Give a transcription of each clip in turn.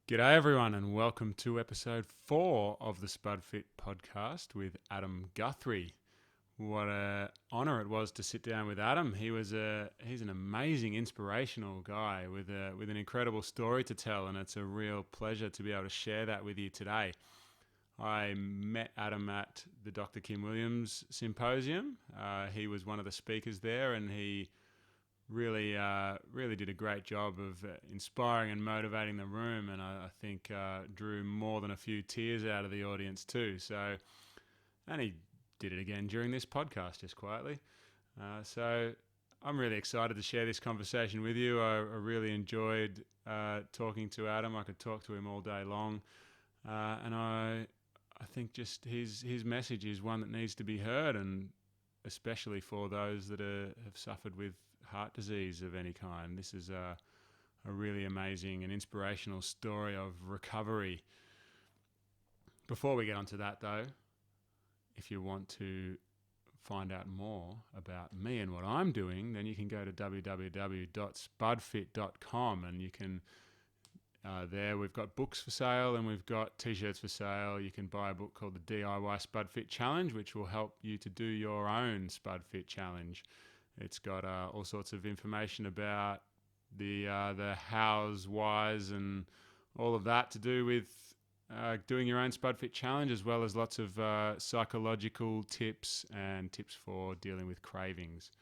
G'day everyone and welcome to episode 4 of the Spudfit Podcast with Adam Guthrie. What an honour it was to sit down with Adam. He's an amazing, inspirational guy with an incredible story to tell, and it's a real pleasure to be able to share that with you today. I met Adam at the Dr. Kim Williams Symposium. He was one of the speakers there, and he really did a great job of inspiring and motivating the room, and I think drew more than a few tears out of the audience too. And he did it again during this podcast, just quietly. So I'm really excited to share this conversation with you. I really enjoyed talking to Adam. I could talk to him all day long, and I think just his message is one that needs to be heard, and especially for those that have suffered with heart disease of any kind. This is a really amazing and inspirational story of recovery. Before we get onto that though, if you want to find out more about me and what I'm doing, then you can go to www.spudfit.com, and you can there we've got books for sale and we've got t-shirts for sale. You can buy a book called the DIY Spudfit Challenge, which will help you to do your own Spudfit Challenge. It's got all sorts of information about the hows, whys, and all of that to do with doing your own Spudfit Challenge, as well as lots of psychological tips and tips for dealing with cravings.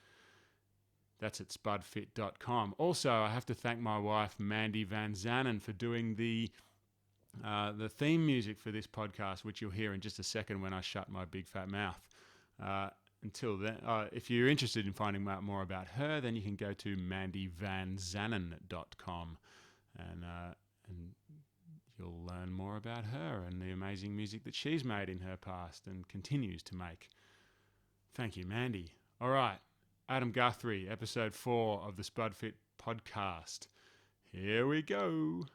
That's at spudfit.com. Also, I have to thank my wife, Mandy Van Zanen, for doing the theme music for this podcast, which you'll hear in just a second when I shut my big fat mouth. Until then, if you're interested in finding out more about her, then you can go to mandyvanzanen.com and you'll learn more about her and the amazing music that she's made in her past and continues to make. Thank you, Mandy. All right, Adam Guthrie, episode 4 of the Spudfit Podcast. Here we go.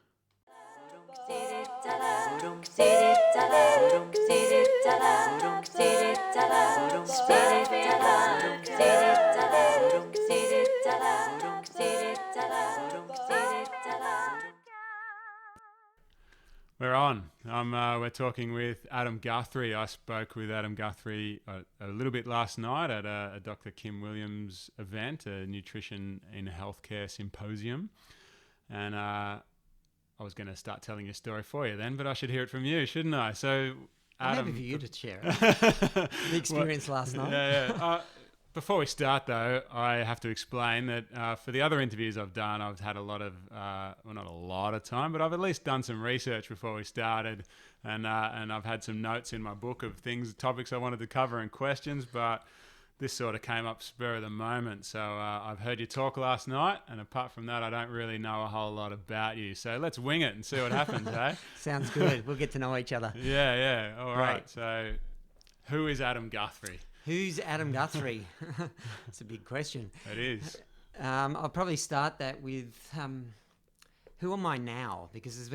We're on. We're talking with Adam Guthrie. I spoke with Adam Guthrie a little bit last night at a Dr. Kim Williams event, a nutrition in healthcare symposium, and I was going to start telling your story for you then, but I should hear it from you, shouldn't I? So, Adam, maybe for you to share it. The experience last night. Yeah. Before we start, though, I have to explain that for the other interviews I've done, I've had a lot of, not a lot of time, but I've at least done some research before we started, and I've had some notes in my book of topics I wanted to cover and questions, but this sort of came up spur of the moment. So I've heard you talk last night, and apart from that, I don't really know a whole lot about you. So let's wing it and see what happens, eh? Sounds good. We'll get to know each other. Yeah. All right. So who is Adam Guthrie? Who's Adam Guthrie? It's a big question. It is. I'll probably start that with who am I now? Because there's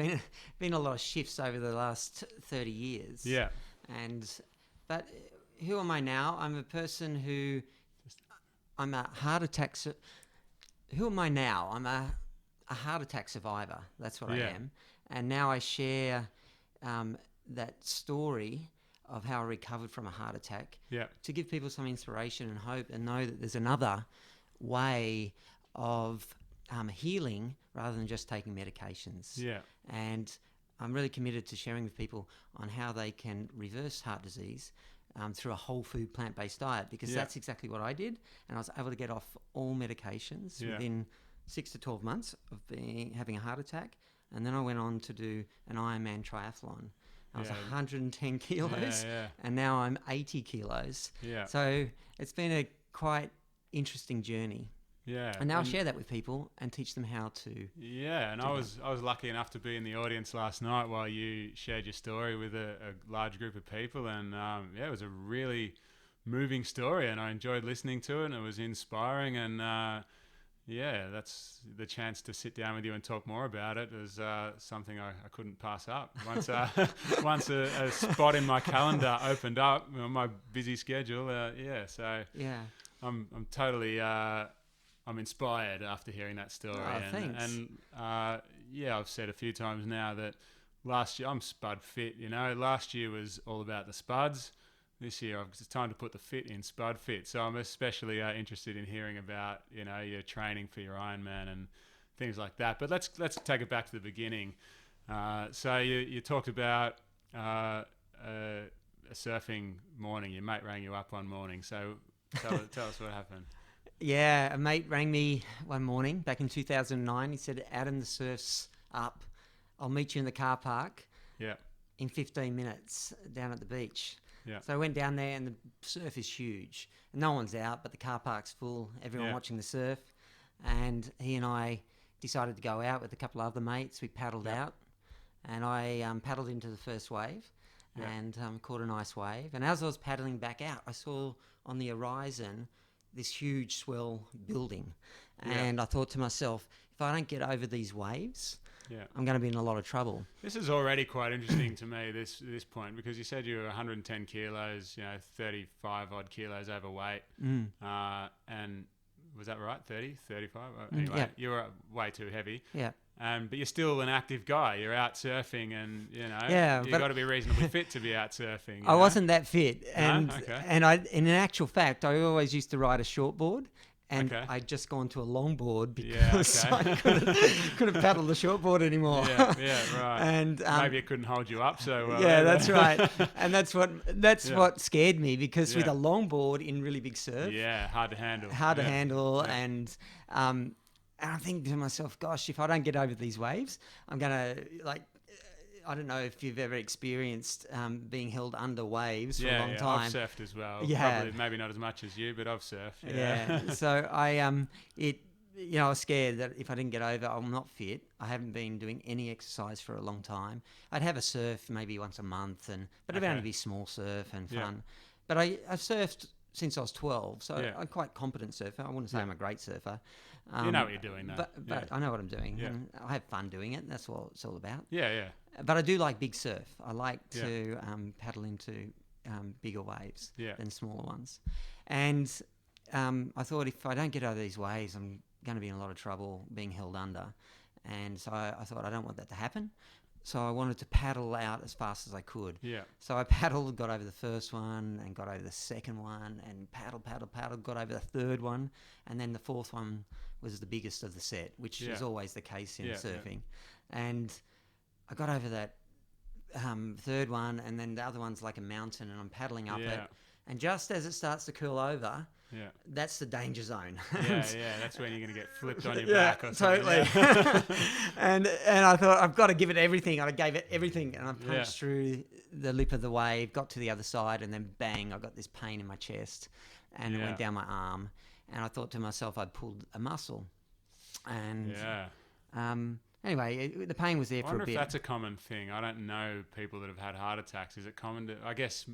been a lot of shifts over the last 30 years. Yeah. But who am I now? I'm a person I'm a heart attack. Who am I now? I'm a heart attack survivor. That's what I am. And now I share that story of how I recovered from a heart attack to give people some inspiration and hope, and know that there's another way of healing rather than just taking medications. Yeah. And I'm really committed to sharing with people on how they can reverse heart disease through a whole food plant-based diet, because that's exactly what I did, and I was able to get off all medications within 6 to 12 months of having a heart attack. And then I went on to do an Ironman triathlon. I was 110 kilos, and now I'm 80 kilos. Yeah. So it's been a quite interesting journey. Yeah. And now I share that with people and teach them how to. Yeah, and I was lucky enough to be in the audience last night while you shared your story with a large group of people, and it was a really moving story, and I enjoyed listening to it, and it was inspiring, and that's the chance to sit down with you and talk more about it is something I couldn't pass up. Once a spot in my calendar opened up on my busy schedule, I'm totally I'm inspired after hearing that story. Thanks. And I've said a few times now that last year I'm Spud Fit. Last year was all about the Spuds. This year it's time to put the fit in Spud Fit. So I'm especially interested in hearing about your training for your Ironman and things like that. But let's take it back to the beginning. So you talked about a surfing morning. Your mate rang you up one morning. So tell us what happened. Yeah, a mate rang me one morning back in 2009. He said, "Adam, the surf's up. I'll meet you in the car park in 15 minutes down at the beach." Yeah. So I went down there, and the surf is huge. No one's out, but the car park's full. Everyone watching the surf. And he and I decided to go out with a couple of other mates. We paddled out, and I paddled into the first wave and caught a nice wave. And as I was paddling back out, I saw on the horizon this huge swell building. And I thought to myself, if I don't get over these waves, I'm going to be in a lot of trouble. This is already quite interesting to me, this point, because you said you were 110 kilos, 35 odd kilos overweight. And was that right? 30, 35? Anyway, you were way too heavy. Yeah. But you're still an active guy. You're out surfing, and you've got to be reasonably fit to be out surfing. I wasn't that fit, and No? Okay. and I, in actual fact, I always used to ride a shortboard, and Okay. I'd just gone to a longboard because I couldn't paddle the shortboard anymore. Right. And maybe it couldn't hold you up so well. that's right, and that's what scared me, because with a longboard in really big surf, hard to handle. And and I think to myself, gosh, if I don't get over these waves, I'm gonna I don't know if you've ever experienced being held under waves for a long time. I've surfed as well. Yeah. Probably maybe not as much as you, but I've surfed. Yeah. So I I was scared that if I didn't get over, I'm not fit. I haven't been doing any exercise for a long time. I'd have a surf maybe once a month, but it'd only be small surf and fun. But I've surfed since I was 12, so I'm quite competent surfer. I wouldn't say I'm a great surfer. You know what you're doing, though. But I know what I'm doing. Yeah. And I have fun doing it. And that's what it's all about. Yeah. But I do like big surf. I like to paddle into bigger waves than smaller ones. And I thought, if I don't get over these waves, I'm going to be in a lot of trouble being held under. And so I thought, I don't want that to happen. So I wanted to paddle out as fast as I could. Yeah. So I paddled, got over the first one, and got over the second one, and paddled, got over the third one, and then the fourth one was the biggest of the set, which is always the case in surfing. And I got over that third one, and then the other one's like a mountain, and I'm paddling up it. And just as it starts to curl over, that's the danger zone. That's when you're going to get flipped on your back or something. Totally. and I thought, I've got to give it everything. I gave it everything, and I punched through the lip of the wave, got to the other side, and then bang, I got this pain in my chest, and it went down my arm. And I thought to myself, I'd pulled a muscle. And anyway, the pain was there for a bit. I wonder if that's a common thing. I don't know people that have had heart attacks. Is it common to, I guess,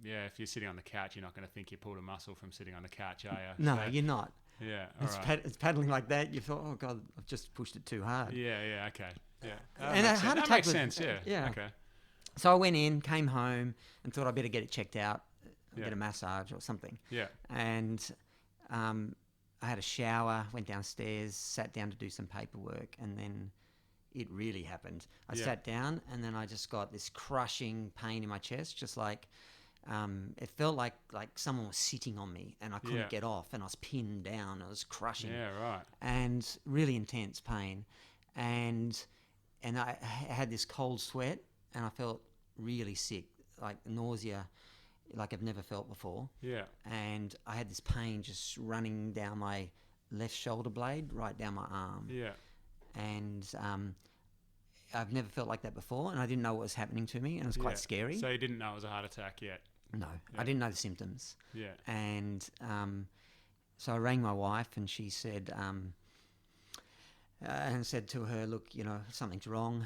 if you're sitting on the couch, you're not going to think you pulled a muscle from sitting on the couch, are you? No, you're not. Yeah, it's paddling like that. You thought, oh God, I've just pushed it too hard. Yeah, okay. Yeah. And a heart attack makes sense, yeah. Okay. So I went in, came home, and thought I'd better get it checked out, get a massage or something. Yeah. And I had a shower, went downstairs, sat down to do some paperwork, and then it really happened. I sat down, and then I just got this crushing pain in my chest, just like it felt like someone was sitting on me, and I couldn't get off, and I was pinned down. I was crushing. Yeah, right. And really intense pain, and I had this cold sweat, and I felt really sick, like nausea, like I've never felt before. Yeah. And I had this pain just running down my left shoulder blade, right down my arm. Yeah. And I've never felt like that before, and I didn't know what was happening to me, and it was quite scary. So you didn't know it was a heart attack yet? No, I didn't know the symptoms. Yeah. And so I rang my wife, and she said, and said to her, look, something's wrong.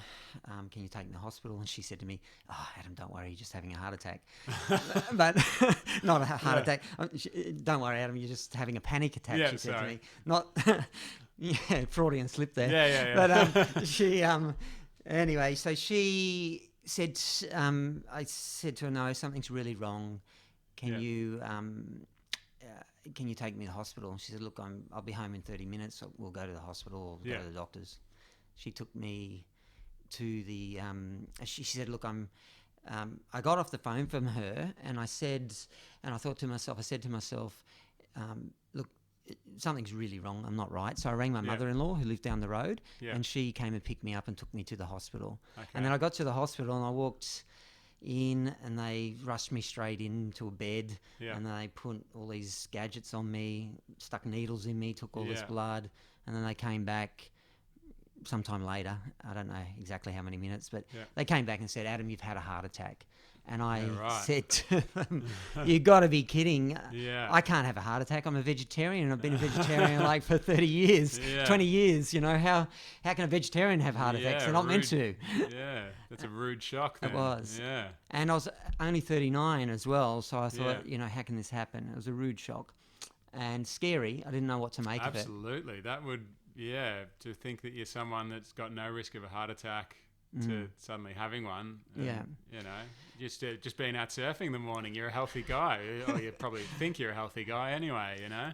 Can you take me to the hospital? And she said to me, oh, Adam, don't worry, you're just having a heart attack. But not a heart attack. Don't worry, Adam, you're just having a panic attack, she said to me. Not, Freudian slip there. Yeah. But she, anyway, so she said, I said to her, no, something's really wrong. Can you take me to the hospital? And she said, look, I'll be home in 30 minutes. So we'll go to the hospital or go to the doctors. she took me to the. She said, "Look, I got off the phone from her, and I said, and I thought to myself, look, something's really wrong. I'm not right." So I rang my mother-in-law, who lived down the road, and she came and picked me up and took me to the hospital. Okay. And then I got to the hospital, and I walked in, and they rushed me straight into a bed, and they put all these gadgets on me, stuck needles in me, took all this blood, and then they came back sometime later. I don't know exactly how many minutes, but they came back and said, "Adam, you've had a heart attack." And I said to them, "You got to be kidding. I can't have a heart attack. I'm a vegetarian. I've been a vegetarian like for 30 years, 20 years. You know, how can a vegetarian have heart attacks? They're not meant to." Yeah, that's a rude shock then. It was. Yeah. And I was only 39 as well, so I thought, how can this happen? It was a rude shock and scary. I didn't know what to make of it. Absolutely. That would, to think that you're someone that's got no risk of a heart attack to suddenly having one. And, you know, just being out surfing in the morning, you're a healthy guy, or you probably think you're a healthy guy anyway, you know?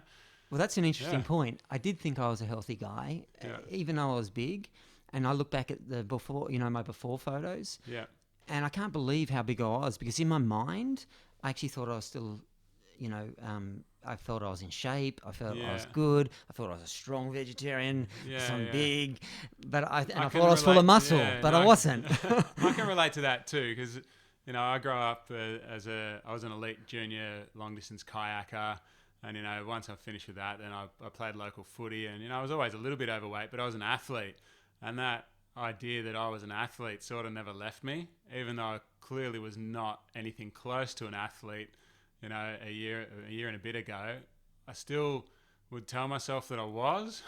Well, that's an interesting point. I did think I was a healthy guy, even though I was big. And I look back at the before, my before photos. Yeah. And I can't believe how big I was, because in my mind, I actually thought I was still, I felt I was in shape. I felt I was good. I thought I was a strong vegetarian. I'm big, but I thought I was full of muscle, but I wasn't. I can relate to that too, because I grew up I was an elite junior long distance kayaker, and once I finished with that, then I played local footy, and I was always a little bit overweight, but I was an athlete, and that idea that I was an athlete sort of never left me, even though I clearly was not anything close to an athlete. A year and a bit ago, I still would tell myself that I was.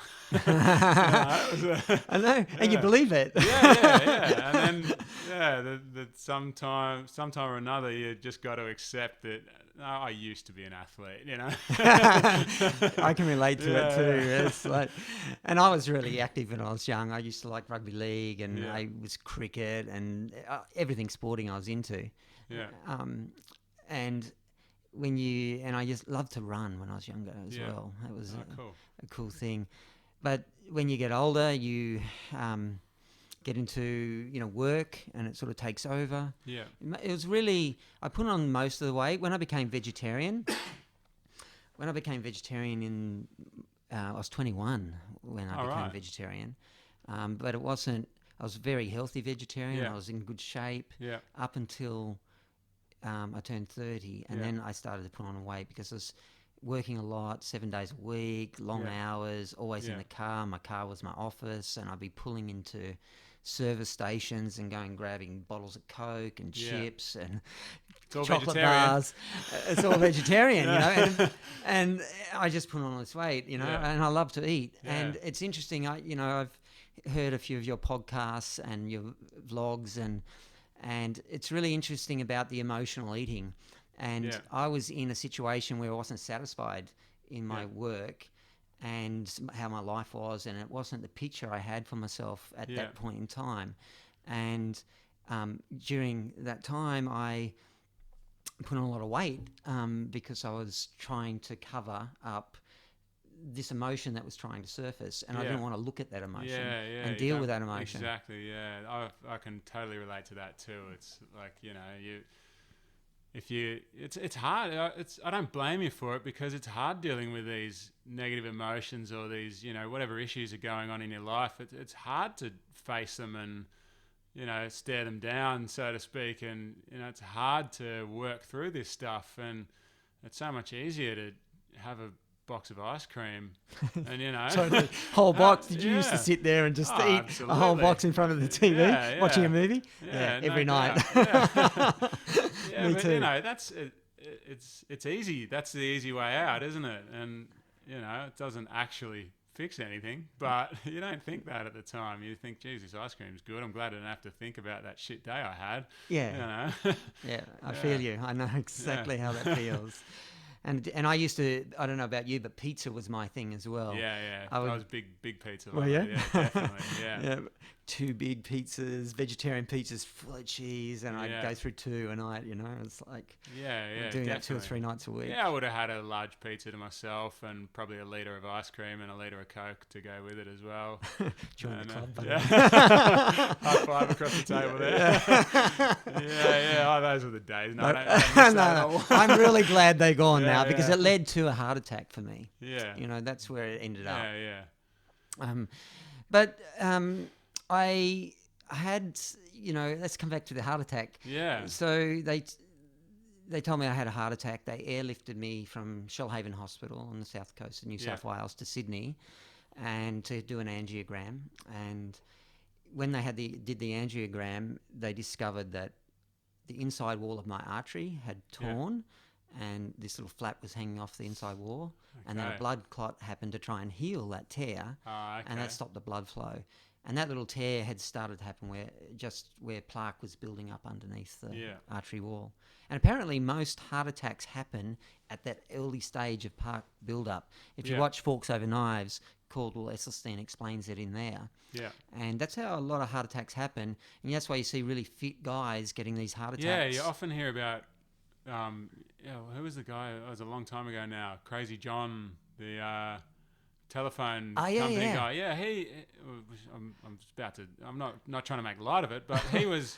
I know, and you believe it. Yeah. And then, that sometime or another, you just got to accept that. I used to be an athlete, I can relate to it too. It's like, and I was really active when I was young. I used to like rugby league, and I was cricket, and everything sporting I was into. Yeah. And I just loved to run when I was younger as well. It was a cool thing. But when you get older, you get into work, and it sort of takes over. Yeah, it was really, I put on most of the weight when I became vegetarian. I was 21 when I became vegetarian, but it wasn't. I was a very healthy vegetarian. Yeah. I was in good shape up until I turned 30, and then I started to put on weight because I was working a lot, 7 days a week, long hours, always in the car. My car was my office, and I'd be pulling into service stations and going grabbing bottles of Coke and chips and chocolate bars. It's all vegetarian, and I just put on this weight, and I love to eat. Yeah. And it's interesting, I've heard a few of your podcasts and your vlogs, and it's really interesting about the emotional eating. And I was in a situation where I wasn't satisfied in my work and how my life was, and it wasn't the picture I had for myself at that point in time. And during that time, I put on a lot of weight because I was trying to cover up this emotion that was trying to surface, and I didn't want to look at that emotion and deal with that emotion. Exactly, I can totally relate to that too. It's like, it's hard. I don't blame you for it, because it's hard dealing with these negative emotions or these, whatever issues are going on in your life. It's hard to face them and, stare them down, so to speak. And, it's hard to work through this stuff. And it's so much easier to have a box of ice cream and totally. Whole box. Did you used to sit there and just eat a whole box in front of the TV watching a movie every night? Me but too. That's it's easy. That's the easy way out, isn't it? And it doesn't actually fix anything, but you don't think that at the time. You think, geez, this ice cream's good. I'm glad I don't have to think about that shit day I had. I feel you. I know exactly how that feels. And I used to, I don't know about you, but pizza was my thing as well. I was big pizza. Well, yeah? Definitely, yeah. 2 big pizzas, vegetarian pizzas full of cheese, and I'd go through 2 a night. It's like I'm doing that 2 or 3 nights a week. Yeah, I would have had a large pizza to myself and probably a litre of ice cream and a litre of Coke to go with it as well. Join the club, buddy. High five across the table there. Oh, those were the days. No, no. I'm really glad they're gone now because it led to a heart attack for me. Yeah. That's where it ended up. Yeah. I had, let's come back to the heart attack. Yeah. So they told me I had a heart attack. They airlifted me from Shellhaven Hospital on the south coast of New South Wales to Sydney, and to do an angiogram. And when they did the angiogram, they discovered that the inside wall of my artery had torn, and this little flap was hanging off the inside wall, and then a blood clot happened to try and heal that tear, and that stopped the blood flow. And that little tear had started to happen where plaque was building up underneath the artery wall. And apparently most heart attacks happen at that early stage of plaque build-up. If you watch Forks Over Knives, Caldwell Esselstyn explains it in there. Yeah. And that's how a lot of heart attacks happen. And that's why you see really fit guys getting these heart attacks. Yeah, you often hear about, who was the guy? It was a long time ago now. Crazy John, the telephone company guy. Yeah, I'm not trying to make light of it, but he was,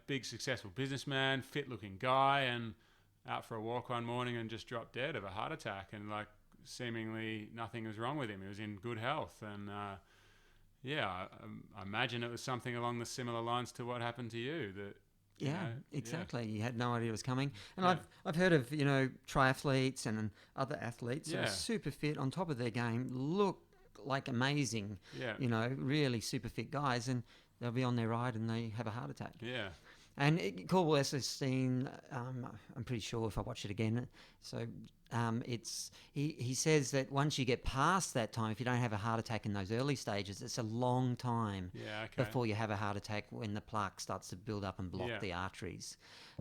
big successful businessman, fit looking guy, and out for a walk one morning and just dropped dead of a heart attack, and like seemingly nothing was wrong with him. He was in good health, and I imagine it was something along the similar lines to what happened to you. Exactly. You had no idea it was coming. And I've heard of, triathletes and other athletes that are super fit, on top of their game, look like amazing, really super fit guys, and they'll be on their ride and they have a heart attack. Yeah. And Caldwell Esselstyn, I'm pretty sure if I watch it again, so he says that once you get past that time, if you don't have a heart attack in those early stages, it's a long time before you have a heart attack when the plaque starts to build up and block the arteries.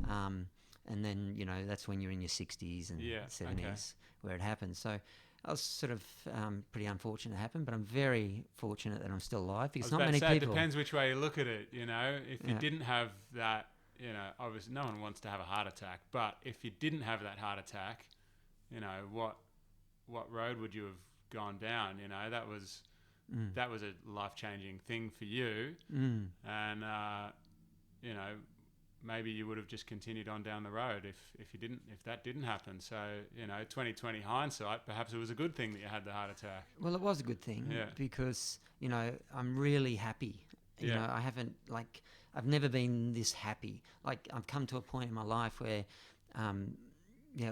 And then, that's when you're in your 60s and 70s where it happens. So I was sort of pretty unfortunate it happened, but I'm very fortunate that I'm still alive because not many people... It depends which way you look at it, If you didn't have that, obviously no one wants to have a heart attack, but if you didn't have that heart attack, what road would you have gone down? That was a life-changing thing for you, and maybe you would have just continued on down the road if that didn't happen. So 2020 hindsight, perhaps it was a good thing that you had the heart attack. Well, it was a good thing because I'm really happy. I haven't I've never been this happy. I've come to a point in my life where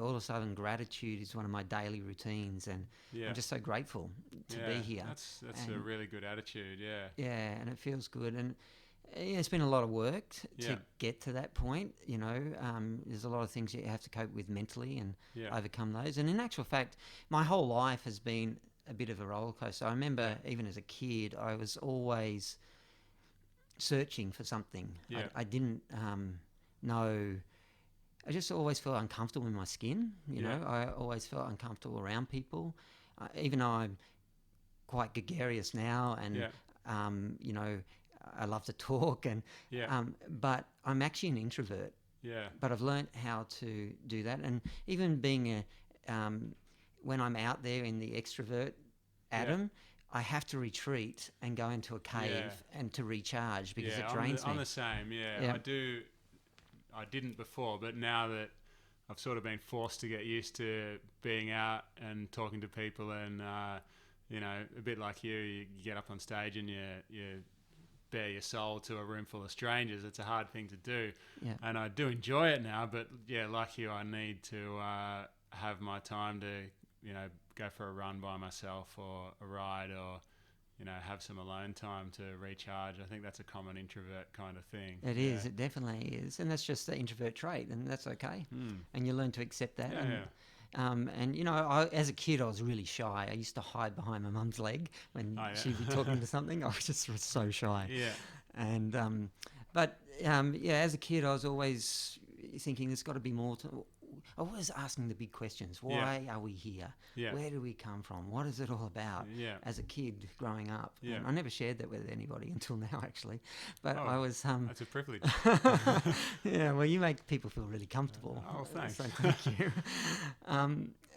all of a sudden gratitude is one of my daily routines, and I'm just so grateful to be here. That's a really good attitude, Yeah, and it feels good. And it's been a lot of work to get to that point, There's a lot of things you have to cope with mentally and overcome those. And in actual fact, my whole life has been a bit of a roller coaster. I remember even as a kid, I was always searching for something. I didn't know... I just always felt uncomfortable in my skin, I always felt uncomfortable around people. Even though I'm quite gregarious now and, I love to talk, and but I'm actually an introvert. Yeah. But I've learnt how to do that, and even being when I'm out there in the extrovert Adam, I have to retreat and go into a cave and to recharge because it drains me. I'm the same. I didn't before, but now that I've sort of been forced to get used to being out and talking to people, and a bit like you get up on stage and you bare your soul to a room full of strangers. It's a hard thing to do, and I do enjoy it now. But like you, I need to have my time to go for a run by myself or a ride, or have some alone time to recharge. I think that's a common introvert kind of thing. It is. It definitely is, and that's just the introvert trait, and that's okay. And you learn to accept that. As a kid, I was really shy. I used to hide behind my mum's leg when she'd be talking to something. I was so shy. Yeah. And as a kid, I was always thinking there's got to be more to always asking the big questions. Why are we here? Yeah. Where do we come from? What is it all about? Yeah. As a kid growing up. Yeah. And I never shared that with anybody until now, actually. But Oh, I was... that's a privilege. yeah, well, you make people feel really comfortable. Oh, thanks. So thank you.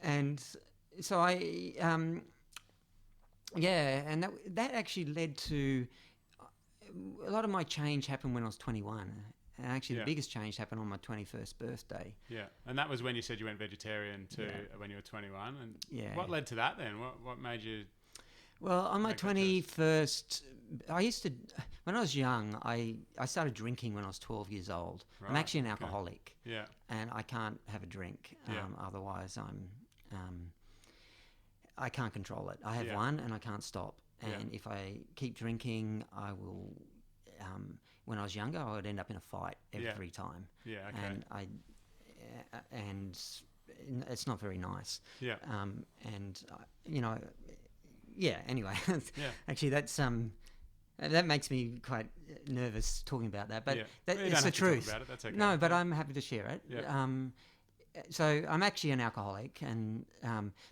And so I... and that actually led to... A lot of my change happened when I was 21. And actually, the biggest change happened on my 21st birthday. Yeah, and that was when you said you went vegetarian when you were 21. And what led to that then? What made you... Well, on my 21st, when I was young, I started drinking when I was 12 years old. Right, I'm actually an alcoholic. Yeah. And I can't have a drink. Otherwise, I can't control it. I have one and I can't stop. And if I keep drinking, I will... when I was younger, I would end up in a fight every time. Yeah, okay. And it's not very nice. Yeah. Anyway. Actually, that's that makes me quite nervous talking about that, but it's the truth. Talk about it. That's okay. No, but I'm happy to share it. Yeah. So I'm actually an alcoholic, and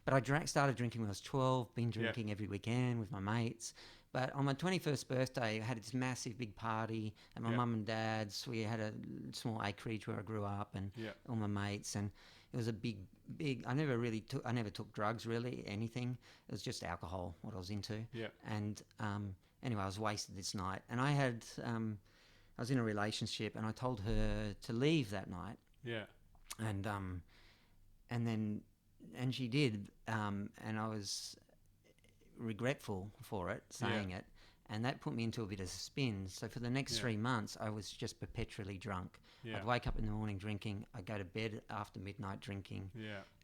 but I started drinking when I was 12. Been drinking every weekend with my mates. But on my 21st birthday, I had this massive big party at my mum and dad's. We had a small acreage where I grew up, and all my mates, and it was a big. I never took drugs, really, anything. It was just alcohol, what I was into. Yeah. And anyway, I was wasted this night, and I was in a relationship, and I told her to leave that night. Yeah. And she did, and I was regretful for it, saying it, and that put me into a bit of a spin. So for the next 3 months, I was just perpetually drunk. I'd wake up in the morning drinking, I'd go to bed after midnight drinking,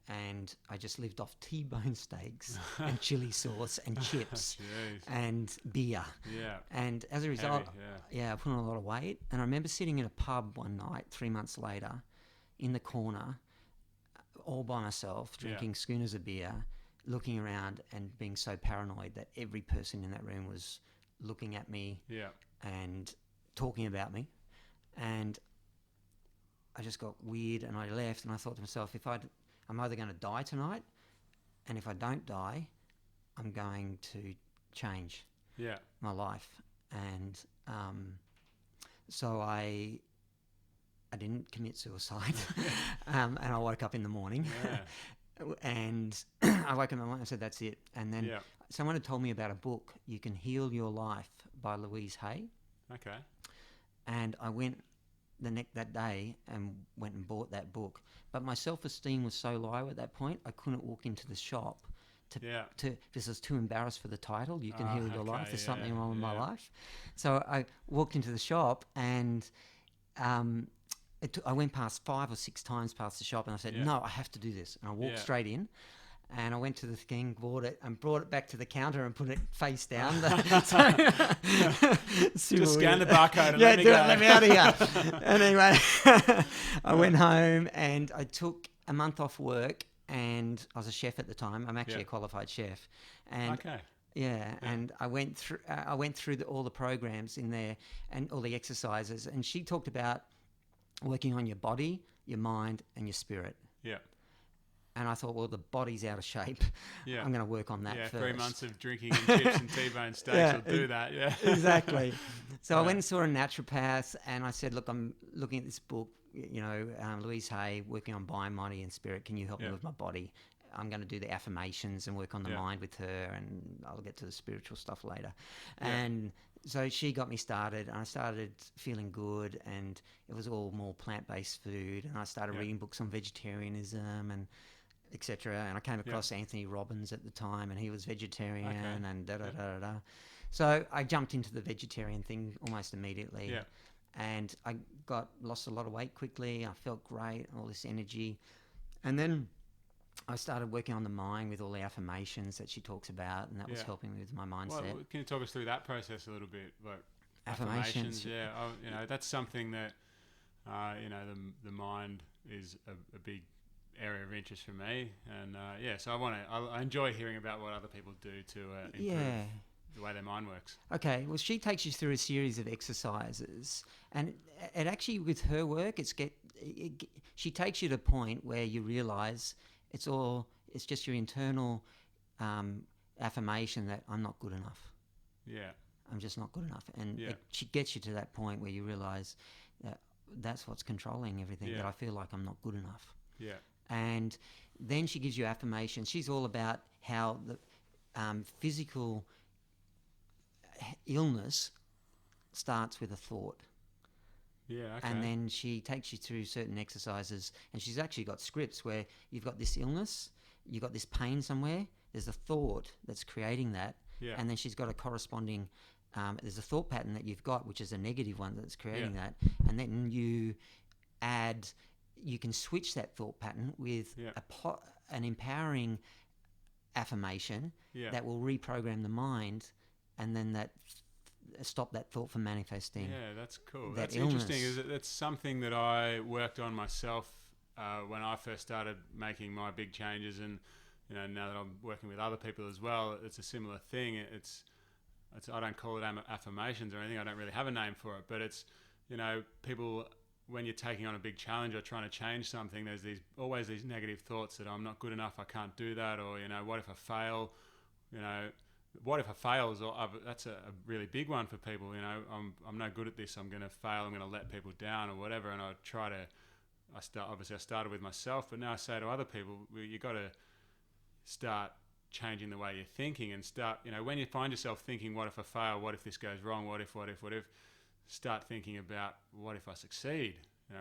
and I just lived off T-bone steaks and chili sauce and chips and beer. Yeah. And as a result, I put on a lot of weight. And I remember sitting in a pub one night 3 months later in the corner, all by myself, drinking schooners of beer, looking around and being so paranoid that every person in that room was looking at me and talking about me. And I just got weird, and I left, and I thought to myself, I'm either going to die tonight, and if I don't die, I'm going to change my life. And so I didn't commit suicide, and I woke up in the morning. And I woke up in the morning and said, that's it. And then someone had told me about a book, You Can Heal Your Life by Louise Hay. Okay. And I went that day and went and bought that book. But my self-esteem was so low at that point, I couldn't walk into the shop because I was too embarrassed for the title, You Can Heal Your Life. There's something wrong with my life. So I walked into the shop, and I went past 5 or 6 times past the shop, and I said, no, I have to do this. And I walked straight in, and I went to the thing, bought it, and brought it back to the counter and put it face down. Just scan the barcode and let me go. Let me out of here. Anyway, I went home, and I took a month off work, and I was a chef at the time. I'm actually a qualified chef. And and I went through all the programs in there and all the exercises, and she talked about working on your body, your mind, and your spirit. Yeah. And I thought, well, the body's out of shape. Yeah. I'm going to work on that first. 3 months of drinking and chips and T-bone steaks will do that. Yeah. Exactly. So I went and saw a naturopath, and I said, look, I'm looking at this book, Louise Hay, working on mind, body, and spirit. Can you help me with my body? I'm going to do the affirmations and work on the mind with her, and I'll get to the spiritual stuff later. Yeah. And so she got me started, and I started feeling good, and it was all more plant-based food, and I started reading books on vegetarianism and etc. And I came across Anthony Robbins at the time, and he was vegetarian and da-da-da-da-da. So I jumped into the vegetarian thing almost immediately. Yeah. And I lost a lot of weight quickly. I felt great, all this energy. And then I started working on the mind with all the affirmations that she talks about, and that was helping me with my mindset. Well, can you talk us through that process a little bit? Like affirmations, that's something that, the mind is a big area of interest for me, and so I enjoy hearing about what other people do to improve the way their mind works. Okay, well, she takes you through a series of exercises, and it actually, with her work, she takes you to a point where you realise it's just your internal affirmation that I'm not good enough. Yeah. I'm just not good enough. And Yeah. she gets you to that point where you realise that that's what's controlling everything, that I feel like I'm not good enough. Yeah. And then she gives you affirmations. She's all about how the physical illness starts with a thought. Yeah, okay. And then she takes you through certain exercises, and she's actually got scripts where you've got this illness, you've got this pain somewhere, there's a thought that's creating that, and then she's got a corresponding, there's a thought pattern that you've got, which is a negative one that's creating that, and then you can switch that thought pattern with an empowering affirmation that will reprogram the mind, and then stop that thought from manifesting. Yeah, that's cool. That That's illness. interesting. That's something that I worked on myself when I first started making my big changes, and now that I'm working with other people as well, it's a similar thing. It's I don't call it affirmations or anything. I don't really have a name for it, but it's people, when you're taking on a big challenge or trying to change something, there's always these negative thoughts that I'm not good enough, I can't do that, or what if I fail? What if I fail? That's a really big one for people. I'm no good at this. I'm going to fail. I'm going to let people down or whatever. And I started with myself, but now I say to other people, you got to start changing the way you're thinking, and start, when you find yourself thinking, what if I fail? What if this goes wrong? What if? Start thinking about, what if I succeed?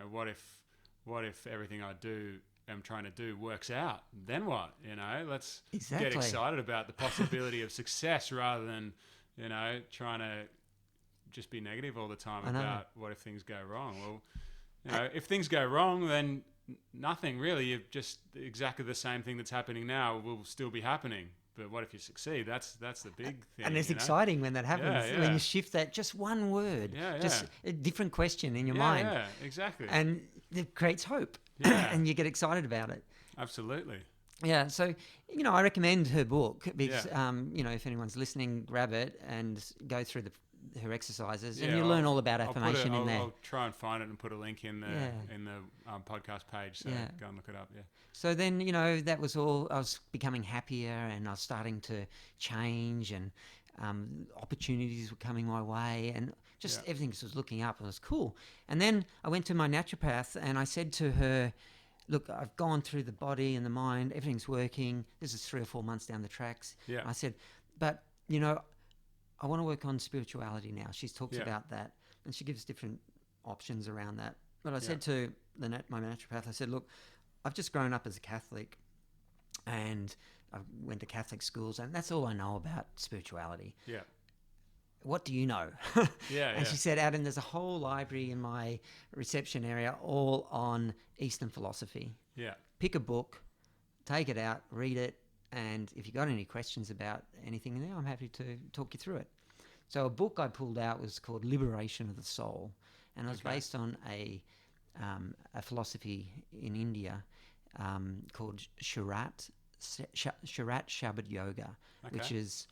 What if everything I'm trying to do works out? Then what? Let's get excited about the possibility of success, rather than trying to just be negative all the time about what if things go wrong. Well, if things go wrong, then nothing really. You've just exactly the same thing that's happening now will still be happening. But what if you succeed? That's the big thing. And it's exciting when that happens, when you shift that just one word, just a different question in your mind. Yeah, exactly. And it creates hope, and you get excited about it. Absolutely. Yeah, so, I recommend her book because, if anyone's listening, grab it and go through her exercises, and you learn all about affirmation in there. I'll try and find it and put a link in the podcast page, so go and look it up, So then, that was all. I was becoming happier, and I was starting to change, and opportunities were coming my way, and just everything was looking up. It was cool. And then I went to my naturopath, and I said to her, look, I've gone through the body and the mind, everything's working. This is 3 or 4 months down the tracks. Yeah. I said, but, I want to work on spirituality now. She talks about that, and she gives different options around that. But I said to my naturopath, I said, look, I've just grown up as a Catholic, and I went to Catholic schools, and that's all I know about spirituality. Yeah. What do you know? And she said, Adam, there's a whole library in my reception area all on Eastern philosophy. Yeah. Pick a book, take it out, read it, and if you've got any questions about anything in there, I'm happy to talk you through it. So a book I pulled out was called Liberation of the Soul, and it was based on a philosophy in India called Sharat Shabad Yoga, which is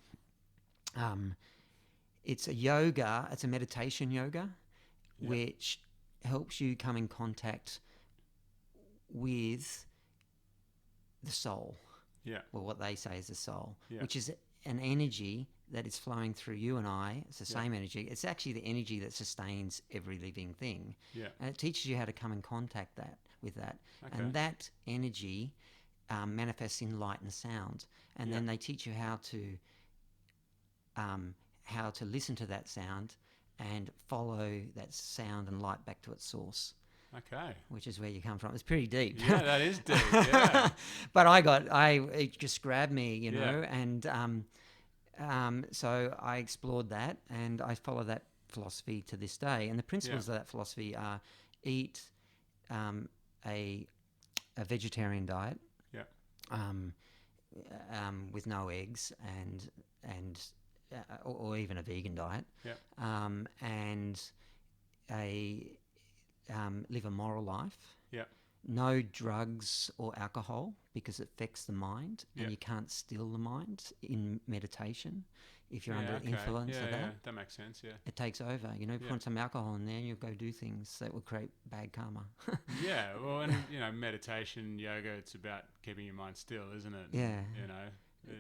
it's a yoga, it's a meditation yoga, which helps you come in contact with the soul. Yeah. Well, what they say is the soul, which is an energy that is flowing through you and I. It's the same energy. It's actually the energy that sustains every living thing. Yeah. And it teaches you how to come in contact with that. Okay. And that energy manifests in light and sound. And then they teach you how to listen to that sound and follow that sound and light back to its source. Okay. Which is where you come from. It's pretty deep. Yeah, that is deep. Yeah. But it just grabbed me, and so I explored that, and I follow that philosophy to this day. And the principles of that philosophy are eat a vegetarian diet, with no eggs, and or even a vegan diet, and live a moral life, no drugs or alcohol because it affects the mind, Yeah. and you can't still the mind in meditation if you're Yeah, under okay. influence Yeah, of that. yeah, that makes sense. Yeah. It takes over. You know, Yeah. put some alcohol in there, and you'll go do things that will create bad karma. Yeah, well, and meditation, yoga, it's about keeping your mind still, isn't it? Yeah.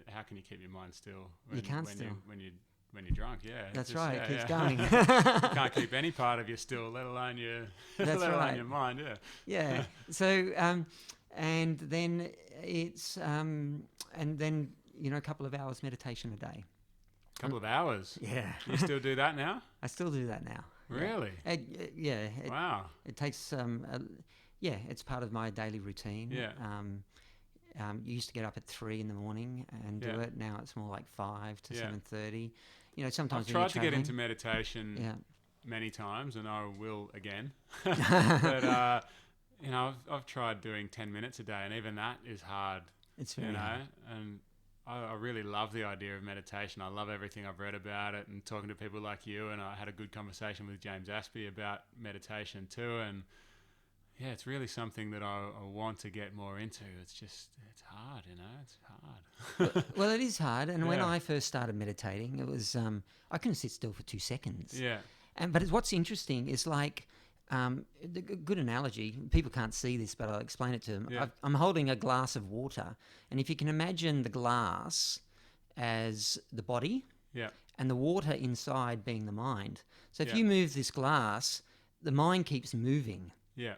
How can you keep your mind still? You can't still. When you're drunk, yeah. That's right. It keeps going. You can't keep any part of you still, let alone your, alone your mind. Yeah. Yeah. So, and then it's, and then a couple of hours meditation a day. A couple of hours. Yeah. You still do that now? I still do that now. Really? Yeah. Wow. It takes it's part of my daily routine. Yeah. You used to get up at 3 in the morning and do it. Now it's more like 5 to 7:30. Sometimes I've tried to get into meditation many times, and I will again. But I've tried doing 10 minutes a day, and even that is hard. It's very hard. And I really love the idea of meditation. I love everything I've read about it, and talking to people like you. And I had a good conversation with James Aspey about meditation too. And yeah, it's really something that I want to get more into. It's hard, it's hard. Well, it is hard. And when I first started meditating, it was, I couldn't sit still for 2 seconds. Yeah. But what's interesting is like, the good analogy, people can't see this, but I'll explain it to them. Yeah. I'm holding a glass of water. And if you can imagine the glass as the body and the water inside being the mind. So if you move this glass, the mind keeps moving. Yeah.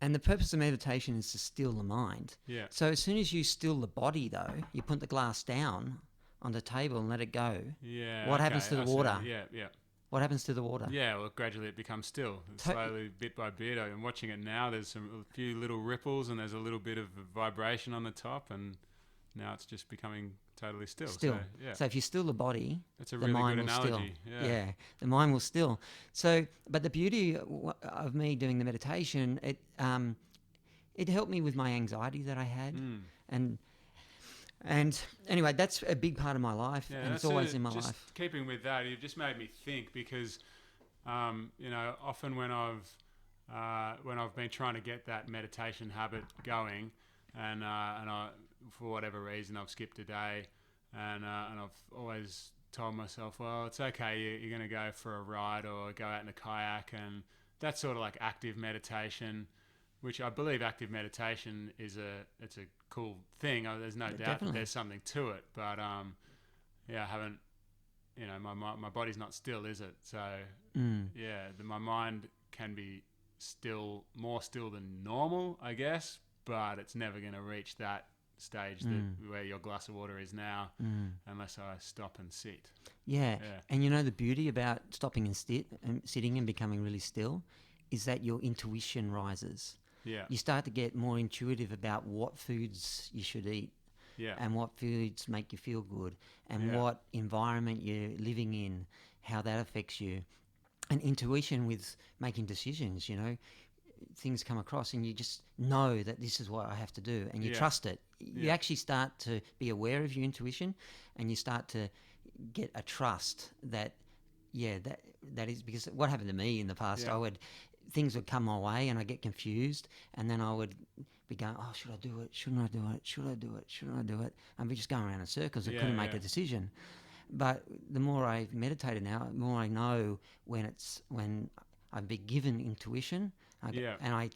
And the purpose of meditation is to still the mind. Yeah. So as soon as you still the body, though, you put the glass down on the table and let it go. Yeah. What happens to the water? Yeah, yeah. What happens to the water? Yeah, well, gradually it becomes still. Slowly, bit by bit. I'm watching it now. There's a few little ripples, and there's a little bit of vibration on the top, and now it's just becoming totally still. So if you still the body, that's a the really mind good will analogy. still. Yeah, the mind will still. So, but the beauty of me doing the meditation, it helped me with my anxiety that I had, and anyway, that's a big part of my life, and it's always in my life. Keeping with that, you've just made me think because, often when I've been trying to get that meditation habit going, and I, for whatever reason, I've skipped a day, and I've always told myself, well, it's okay, you're going to go for a ride or go out in a kayak, and that's sort of like active meditation, which I believe active meditation it's a cool thing. There's no doubt that there's something to it, but I haven't, my body's not still, is it? So my mind can be more still than normal, I guess, but it's never going to reach that stage where your glass of water is now, unless I stop and sit. Yeah. And the beauty about stopping and sitting and becoming really still is that your intuition rises. Yeah. You start to get more intuitive about what foods you should eat. Yeah. And what foods make you feel good, and what environment you're living in, how that affects you. And intuition with making decisions, things come across and you just know that this is what I have to do, and you trust it. You actually start to be aware of your intuition, and you start to get a trust that is, because what happened to me in the past, things would come my way and I get confused, and then I would be going, oh, should I do it? Shouldn't I do it? Should I do it? Shouldn't I do it? And be just going around in circles. I couldn't make a decision. But the more I meditated now, the more I know when I've been given intuition, and I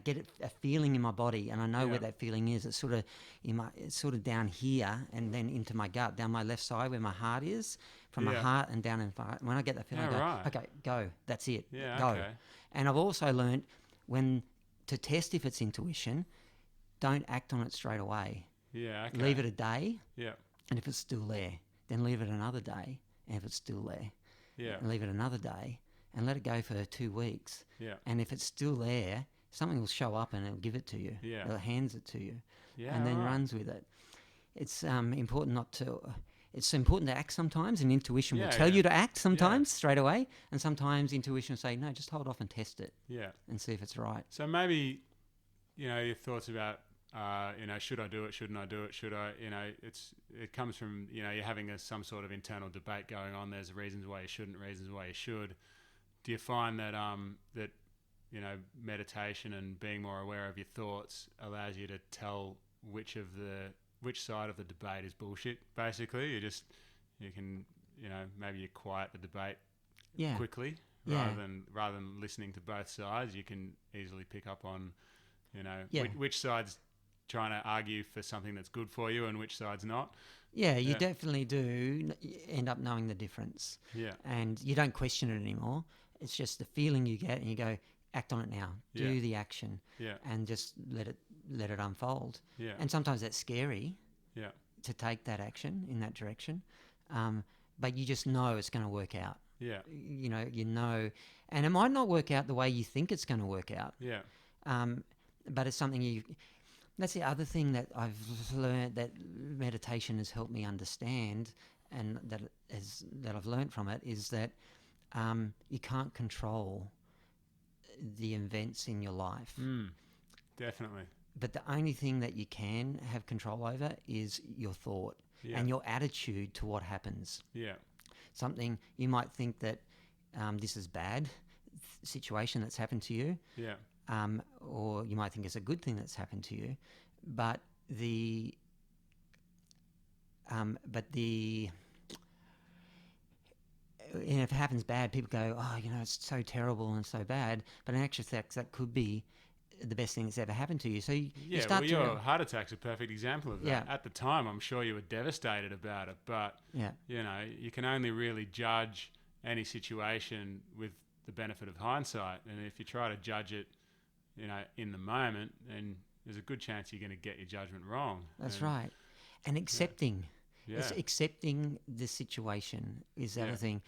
get a feeling in my body, and I know where that feeling is. It's sort of it's sort of down here, and then into my gut, down my left side where my heart is, from my heart and down in my. When I get that feeling, I go, okay, go. That's it. Yeah, go. Okay. And I've also learned when to test if it's intuition, don't act on it straight away. Yeah. Okay. Leave it a day. Yeah. And if it's still there, then leave it another day. And if it's still there, and leave it another day, and let it go for 2 weeks. Yeah. And if it's still there, something will show up and it'll give it to you. Yeah. It hands it to you. Yeah. And then runs with it. It's important not to. It's important to act sometimes, and intuition will tell you to act sometimes straight away, and sometimes intuition will say, no, just hold off and test it. Yeah. And see if it's right. So maybe, your thoughts about, should I do it? Shouldn't I do it? Should I? It comes from, you're having some sort of internal debate going on. There's reasons why you shouldn't, reasons why you should. Do you find that meditation and being more aware of your thoughts allows you to tell which side of the debate is bullshit. Basically, you can maybe you quiet the debate quickly rather than listening to both sides. You can easily pick up on which side's trying to argue for something that's good for you and which side's not. Yeah, you definitely do end up knowing the difference. Yeah. And you don't question it anymore. It's just the feeling you get, and you go, act on it now. Do the action. Yeah. And just let it unfold. Yeah. And sometimes that's scary. Yeah. To take that action in that direction. But you just know it's going to work out. Yeah. You know, and it might not work out the way you think it's going to work out. Yeah. But it's something that's the other thing that I've learned, that meditation has helped me understand, and that I've learned from it, is that you can't control the events in your life. Definitely. But the only thing that you can have control over is your thought and your attitude to what happens. Yeah. Something you might think that this is bad situation that's happened to you. Yeah. Or you might think it's a good thing that's happened to you, but if it happens bad, people go, oh, it's so terrible and so bad. But in actual fact, that could be the best thing that's ever happened to you. So you start your heart attack's a perfect example of that. Yeah. At the time, I'm sure you were devastated about it, but you can only really judge any situation with the benefit of hindsight. And if you try to judge it, in the moment, then there's a good chance you're going to get your judgment wrong. That's right. And accepting. Yeah. It's accepting the situation is the other thing.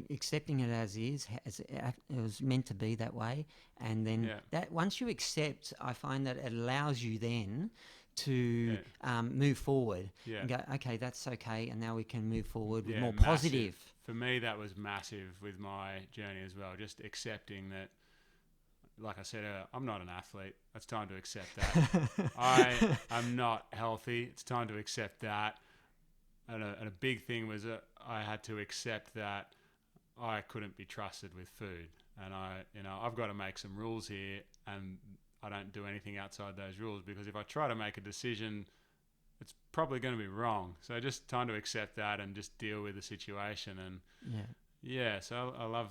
Accepting it as is, as it was meant to be that way. And then that once you accept, I find that it allows you then to move forward and go, okay, that's okay. And now we can move forward with more positive. For me, that was massive with my journey as well. Just accepting that, like I said, I'm not an athlete. It's time to accept that. I am not healthy. It's time to accept that. And a big thing was that I had to accept that I couldn't be trusted with food. And I've got to make some rules here, and I don't do anything outside those rules, because if I try to make a decision, it's probably going to be wrong. So just time to accept that and just deal with the situation. And so I love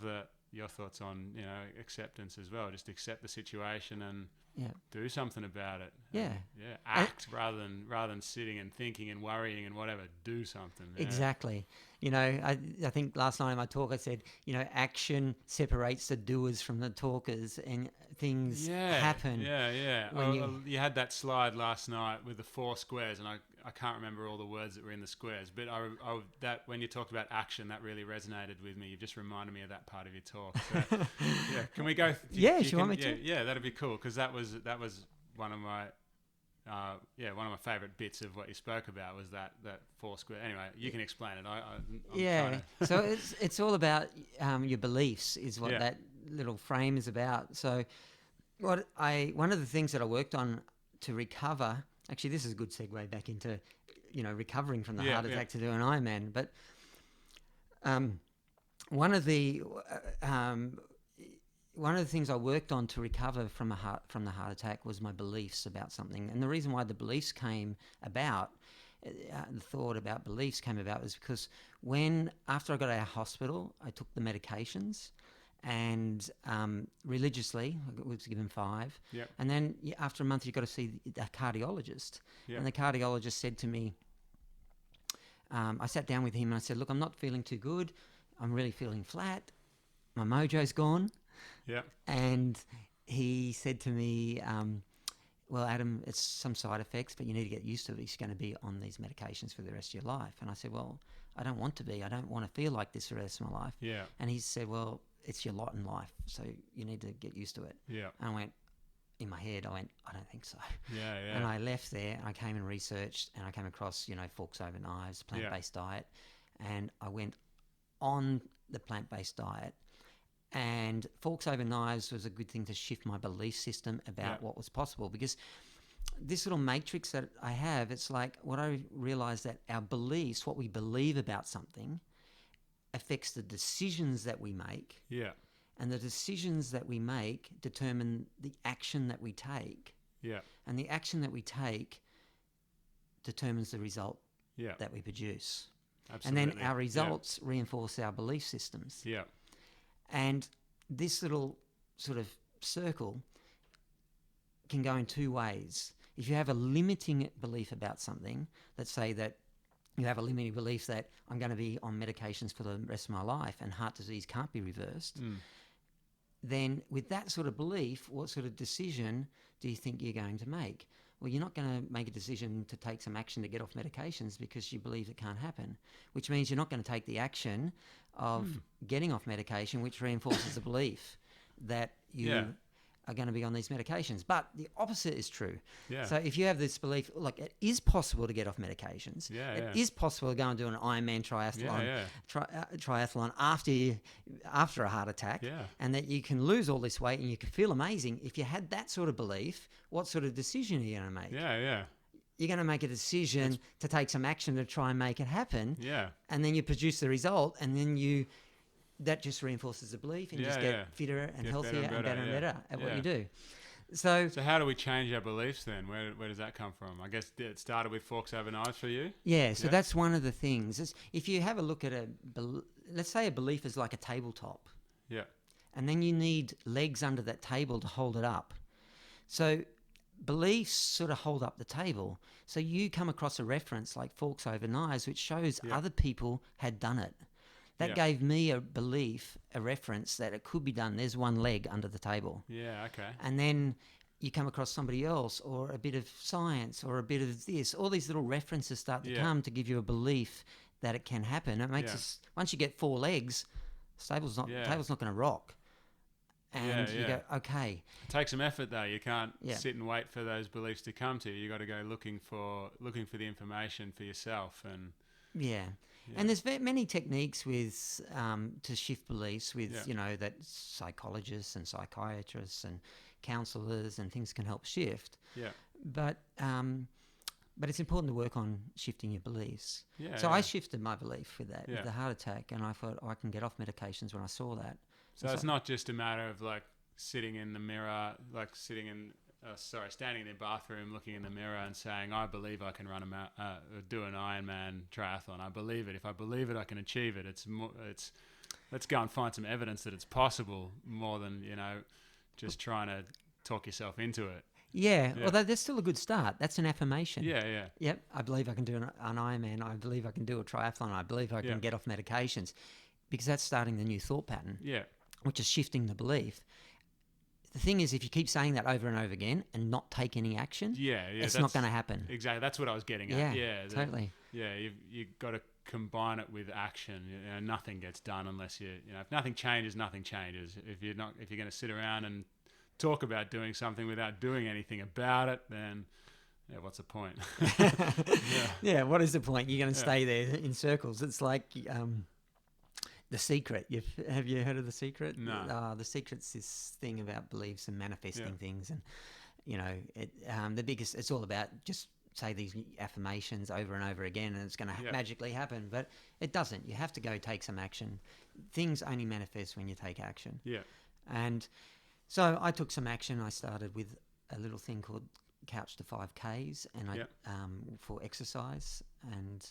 your thoughts on acceptance as well. Just accept the situation and do something about it. Act rather than sitting and thinking and worrying and whatever. Do something. Exactly. I think last night in my talk I said, action separates the doers from the talkers, and things happen. You had that slide last night with the 4 squares, and I can't remember all the words that were in the squares, but that when you talked about action, that really resonated with me. You've just reminded me of that part of your talk. So, can we go? Do you want me to? Yeah, that'd be cool, because that was one of my favorite bits of what you spoke about, was that 4 square. Anyway, you can explain it. So it's all about your beliefs, is what that little frame is about. So one of the things that I worked on to recover. Actually, this is a good segue back into, recovering from the heart attack to do an Ironman. But one of the things I worked on to recover from the heart attack was my beliefs about something. And the reason why the beliefs came about, the thought about beliefs came about, was because after I got out of hospital, I took the medications. And religiously, I was given 5. Yep. And then after a month, you've got to see a cardiologist. Yep. And the cardiologist said to me, I sat down with him and I said, look, I'm not feeling too good. I'm really feeling flat. My mojo's gone. Yeah. And he said to me, well, Adam, it's some side effects, but you need to get used to it. You're going to be on these medications for the rest of your life. And I said, well, I don't want to be. I don't want to feel like this for the rest of my life. Yeah. And he said, well, it's your lot in life, so you need to get used to it. Yeah. And I went, in my head, I don't think so. Yeah. And I left there, and I came and researched, and I came across, forks over knives, plant-based diet, and I went on the plant-based diet. And forks over knives was a good thing to shift my belief system about what was possible, because this little matrix that I have, it's like what I realized, that our beliefs, what we believe about something, affects the decisions that we make. Yeah. And the decisions that we make determine the action that we take. Yeah. And the action that we take determines the result that we produce. Absolutely. And then our results reinforce our belief systems. Yeah. And this little sort of circle can go in two ways. If you have a limiting belief about something, let's say that you have a limiting belief that I'm going to be on medications for the rest of my life and heart disease can't be reversed, then with that sort of belief, what sort of decision do you think you're going to make? Well, you're not going to make a decision to take some action to get off medications because you believe it can't happen, which means you're not going to take the action of getting off medication, which reinforces the belief that you are going to be on these medications. But the opposite is true. Yeah. So if you have this belief, like it is possible to get off medications. It is possible to go and do an Ironman triathlon after a heart attack, and that you can lose all this weight and you can feel amazing. If you had that sort of belief, what sort of decision are you going to make? You're going to make a decision to take some action to try and make it happen. And then you produce the result, and then that just reinforces the belief, and you just get fitter and healthier and better and better at what you do. So how do we change our beliefs then? Where does that come from? I guess it started with forks over knives for you? So that's one of the things. If you have a look at let's say a belief is like a tabletop. And then you need legs under that table to hold it up. So beliefs sort of hold up the table. So you come across a reference like forks over knives, which shows other people had done it. That gave me a belief, a reference that it could be done. There's one leg under the table. And then you come across somebody else or a bit of science or a bit of this. All these little references start to come to give you a belief that it can happen. It makes us, once you get four legs, the table's not going to rock. And you go, okay. It takes some effort though. You can't sit and wait for those beliefs to come to you. You got to go looking for the information for yourself. And and there's many techniques with to shift beliefs with that psychologists and psychiatrists and counsellors and things can help shift. But it's important to work on shifting your beliefs. So I shifted my belief with that, with the heart attack, and I thought I can get off medications when I saw that. So it's not just a matter of like sitting in the mirror, standing in the bathroom, looking in the mirror and saying, I believe I can do an Ironman triathlon. I believe it. If I believe it, I can achieve it. Let's go and find some evidence that it's possible more than, just trying to talk yourself into it. Although that's still a good start. That's an affirmation. Yep, I believe I can do an Ironman. I believe I can do a triathlon. I believe I can get off medications, because that's starting the new thought pattern, which is shifting the belief. The thing is, if you keep saying that over and over again and not take any action, it's not going to happen. Exactly. That's what I was getting at. Totally. You've got to combine it with action. Nothing gets done unless if nothing changes, nothing changes. If you're going to sit around and talk about doing something without doing anything about it, then what's the point? What is the point? You're going to stay there in circles. It's like The Secret. Have you heard of The Secret? No. The Secret's this thing about beliefs and manifesting things, and it's all about just say these affirmations over and over again, and it's going to magically happen, but it doesn't. You have to go take some action. Things only manifest when you take action. And so I took some action. I started with a little thing called Couch to 5Ks, and for exercise, and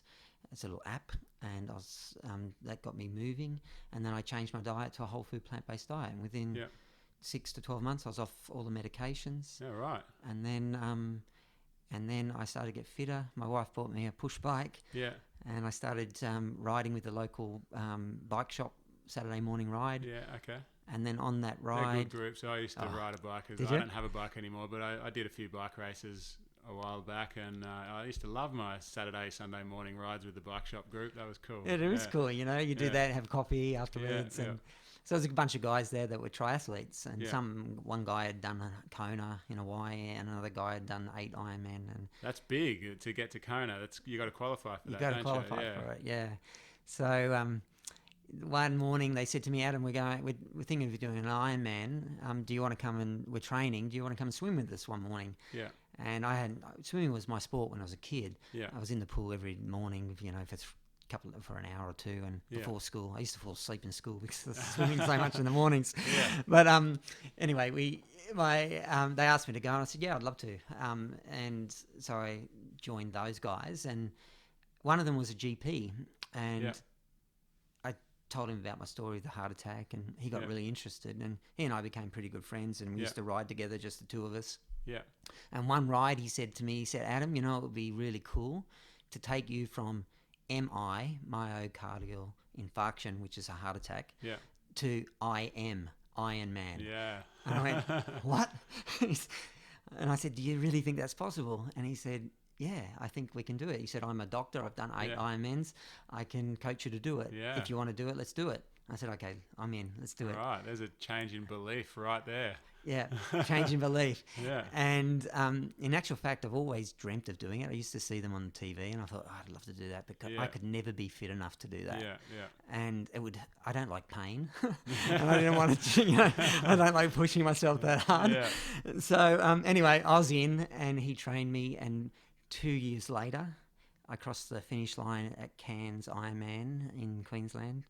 it's a little app, and I was that got me moving. And then I changed my diet to a whole food plant-based diet, and within 6 to 12 months I was off all the medications. And then I started to get fitter. My wife bought me a push bike, and I started riding with the local bike shop, Saturday morning ride. And then on that ride, they're good groups. I used to ride a bike. I don't have a bike anymore, but I did a few bike races a while back, and I used to love my Saturday, Sunday morning rides with the bike shop group. That was cool. It was cool. You do that, have coffee afterwards, and so there's a bunch of guys there that were triathletes, and one guy had done a Kona in Hawaii, and another guy had done 8 Ironman. And that's big to get to Kona. You got to qualify for that. You got to qualify for it. So one morning they said to me, Adam, we're thinking of doing an Ironman. Do you want to come, and we're training? Do you want to come and swim with us one morning? And swimming was my sport when I was a kid. I was in the pool every morning, for a for an hour or two, and Yeah. before school, I used to fall asleep in school because I was swimming so much in the mornings. Yeah. But anyway, they asked me to go, and I said, yeah, I'd love to. And so I joined those guys, and one of them was a GP, and Yeah. I told him about my story of the heart attack, and he got Yeah. really interested, and he and I became pretty good friends, and we Yeah. used to ride together, just the two of us. Yeah. And one ride, he said to me, Adam, it would be really cool to take you from MI, myocardial infarction, which is a heart attack, Yeah. to IM, Iron Man. Yeah. And I went, what? And I said, do you really think that's possible? And he said, yeah, I think we can do it. He said, I'm a doctor. I've done 8 Yeah. Ironmans. I can coach you to do it. Yeah. If you want to do it, let's do it. I said, okay, I'm in. Let's do it. Right. There's a change in belief right there. Yeah, change in belief. Yeah. And in actual fact, I've always dreamt of doing it. I used to see them on TV, and I thought, I'd love to do that, but Yeah. I could never be fit enough to do that. Yeah. Yeah. And I don't like pain, and I didn't want to, I don't like pushing myself that hard. Yeah. So anyway, I was in, and he trained me, and 2 years later, I crossed the finish line at Cairns Ironman in Queensland,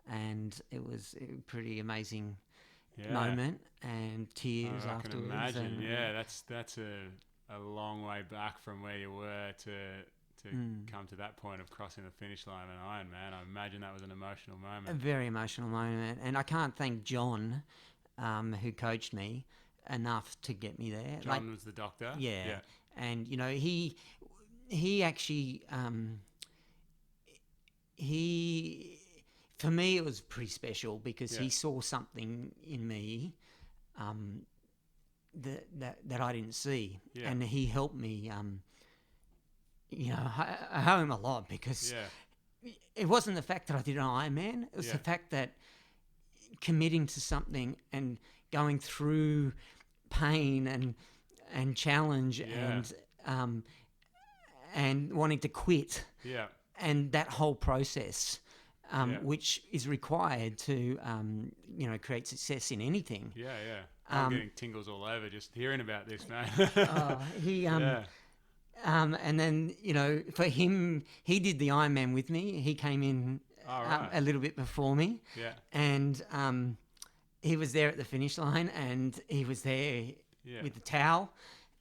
and it was a pretty amazing moment, and tears I afterwards. can imagine. and- Yeah, that's a long way back from where you were to come to that point of crossing the finish line of an Ironman. I imagine that was an emotional A moment. very emotional moment, and I can't thank John, who coached me, enough to get me there. John was the doctor. Yeah. Yeah. And he actually for me it was pretty special because he saw something in me that I didn't see, Yeah. and he helped me. I owe him a lot because it wasn't the fact that I did an Ironman; it was the fact that committing to something and going through pain and challenge and wanting to quit, Yeah. and that whole process, which is required to create success in anything. Yeah. Yeah. I'm getting tingles all over just hearing about this, man. And then for him, he did the Ironman with me. He came in right. a little bit before me, Yeah. and he was there at the finish line, and he was there with the towel.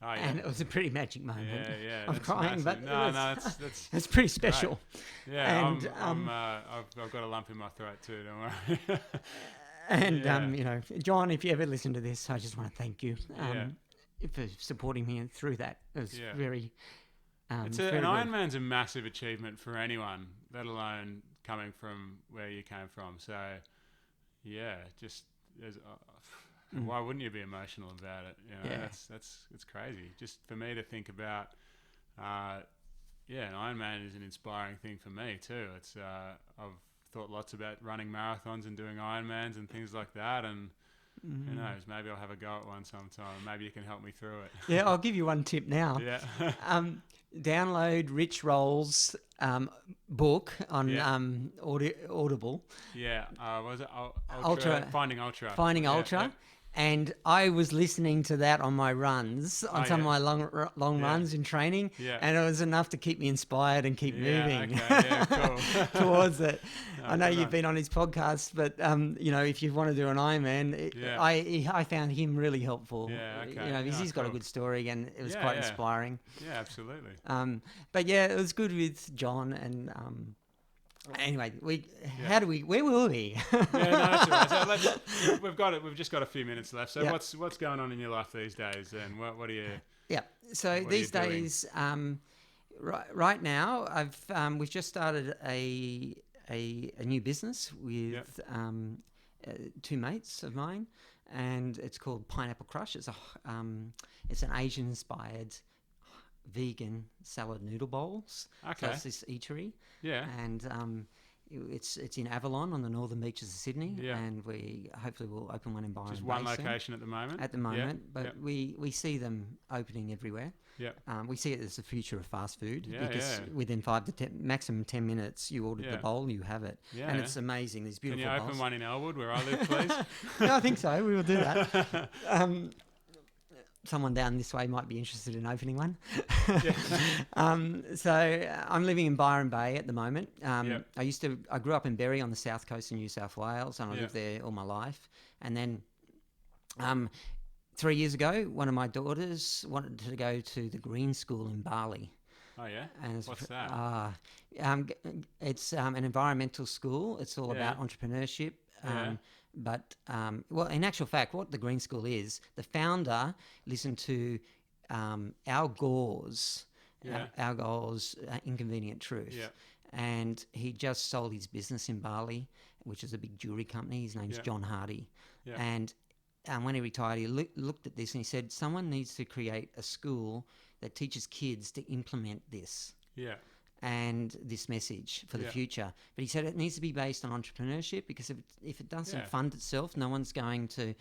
Oh, yeah. And it was a pretty magic moment. Yeah. I'm that's crying, massive. but that's it's pretty special. yeah. And, I've got a lump in my throat too. Don't worry. And John, if you ever listen to this, I just want to thank you for supporting me through that. It was very. An very good. Ironman's a massive achievement for anyone, let alone coming from where you came from. So, yeah, just there's. Why wouldn't you be emotional about it? It's crazy. Just for me to think about, an Ironman is an inspiring thing for me too. It's I've thought lots about running marathons and doing Ironmans and things like that, and who knows, maybe I'll have a go at one sometime. Maybe you can help me through it. Yeah, I'll give you one tip now. Yeah. Download Rich Roll's book on Audible. Yeah. Was it Ultra. Finding Ultra? Finding Yeah, Ultra. yeah. And I was listening to that on my runs, on some of my long runs in training, and it was enough to keep me inspired and keep moving Cool. towards it. I know good you've one. been on his podcast, but if you want to do an Ironman, I found him really helpful. Yeah, okay. Because he's got a Cool. good story, and it was quite inspiring. Yeah, absolutely. But yeah, it was good with John and. Anyway, where were we? Yeah, no, that's all right. So we've just got a few minutes left. So Yeah. what's going on in your life these days? And what are you? Yeah. So What are these you doing? days, right now, we've just started a new business with two mates of mine, and it's called Pineapple Crush. It's an Asian inspired vegan salad noodle bowls. Okay. So it's this eatery. Yeah. And it's in Avalon on the northern beaches of Sydney. Yeah. And we hopefully will open one in Byron Just one Bay soon. location at the moment. At the moment, but Yep. we see them opening everywhere. Yeah. We see it as the future of fast food Yeah, because yeah. within 5 to 10, maximum 10 minutes, you order Yeah. the bowl, you have it, Yeah. and it's amazing. These Can beautiful you bowls. open one in Elwood where I live, please? No, I think so. We will do that. someone down this way might be interested in opening one. Yeah. So I'm living in Byron Bay at the moment. Yep. I grew up in Berry on the south coast of New South Wales, and I Yeah. lived there all my life. And then 3 years ago, one of my daughters wanted to go to the Green School in Bali. Oh, yeah? And What's that? It's an environmental school. It's all Yeah. about entrepreneurship. Yeah. Well, in actual fact, what the Green School is, the founder listened to Al Gore's, Yeah. Al Gore's Inconvenient Truth. Yeah. And he just sold his business in Bali, which is a big jewelry company. His name's Yeah. John Hardy. Yeah. And when he retired, he looked at this and he said, someone needs to create a school that teaches kids to implement this Yeah. and this message for the Yeah. future. But he said it needs to be based on entrepreneurship, because if it doesn't Yeah. fund itself, no one's going to,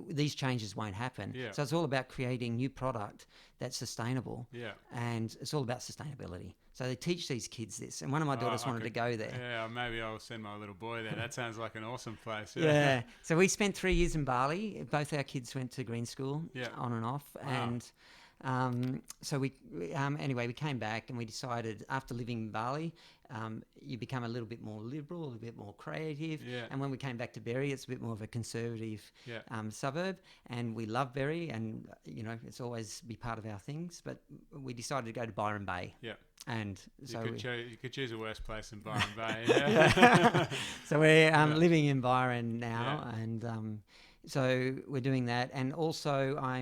these changes won't happen. Yeah. So it's all about creating new product that's sustainable. Yeah. And it's all about sustainability. So they teach these kids this. And one of my daughters wanted to go there. Yeah, maybe I'll send my little boy there. That sounds like an awesome place. Yeah. So we spent 3 years in Bali. Both our kids went to green school, Yeah. on and off. Wow. And so we came back and we decided, after living in Bali, you become a little bit more liberal, a little bit more creative. Yeah. And when we came back to Berry, it's a bit more of a conservative Yeah. suburb. And we love Berry, and it's always be part of our things. But we decided to go to Byron Bay. Yeah. And so You could choose a worse place than Byron Bay. yeah. So we're Yeah. living in Byron now, Yeah. and so we're doing that. And also, I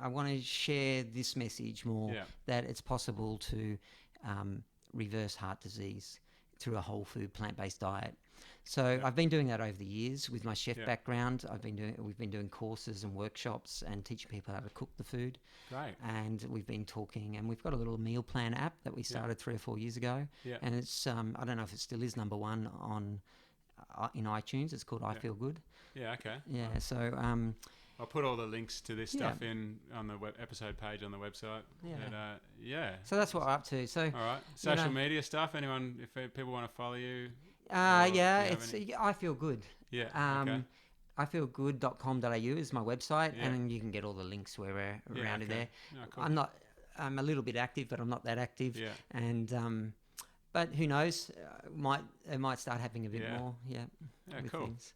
want to share this message more, Yeah. that it's possible to reverse heart disease through a whole food plant-based diet. So Yeah. I've been doing that over the years with my chef Yeah. background. We've been doing courses and workshops and teaching people how to cook the food. Great. And we've been talking, and we've got a little meal plan app that we started 3 or 4 years ago. Yeah. And it's I don't know if it still is number one on in iTunes. It's called I Yeah. Feel Good. Yeah. Okay. Yeah. So I'll put all the links to this Yeah. stuff in on the episode page on the website. Yeah. But, yeah. so that's what we're up to. So All right. Social know- media stuff. Anyone, if people want to follow you. yeah, do you have it's any- I Feel Good. Yeah. Okay. ifeelgood.com.au is my website, Yeah. and you can get all the links where we're Yeah, around in okay. there. Oh, cool. I'm a little bit active, but I'm not that active. Yeah. And but who knows? It might start having a bit Yeah. more. Yeah. Yeah. with Cool. things.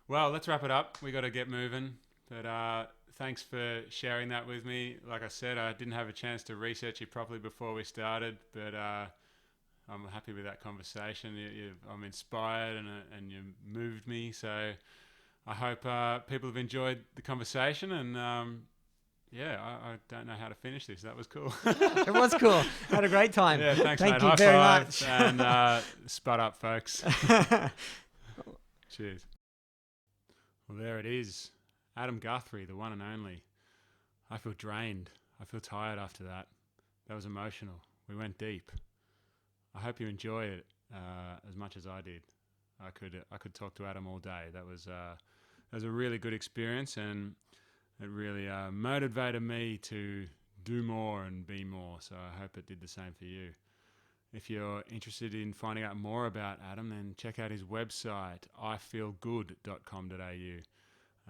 Well, let's wrap it up. We got to get moving. But thanks for sharing that with me. Like I said, I didn't have a chance to research you properly before we started, but I'm happy with that conversation. I'm inspired, and you moved me. So I hope people have enjoyed the conversation. And I don't know how to finish this. That was cool. It was cool. I had a great time. Yeah, thanks, Thank mate. you High very five, much. and spud up, folks. Cheers. Well, there it is. Adam Guthrie, the one and only. I feel drained. I feel tired after that. That was emotional. We went deep. I hope you enjoy it as much as I did. I could talk to Adam all day. That was a really good experience, and it really motivated me to do more and be more. So I hope it did the same for you. If you're interested in finding out more about Adam, then check out his website, ifeelgood.com.au.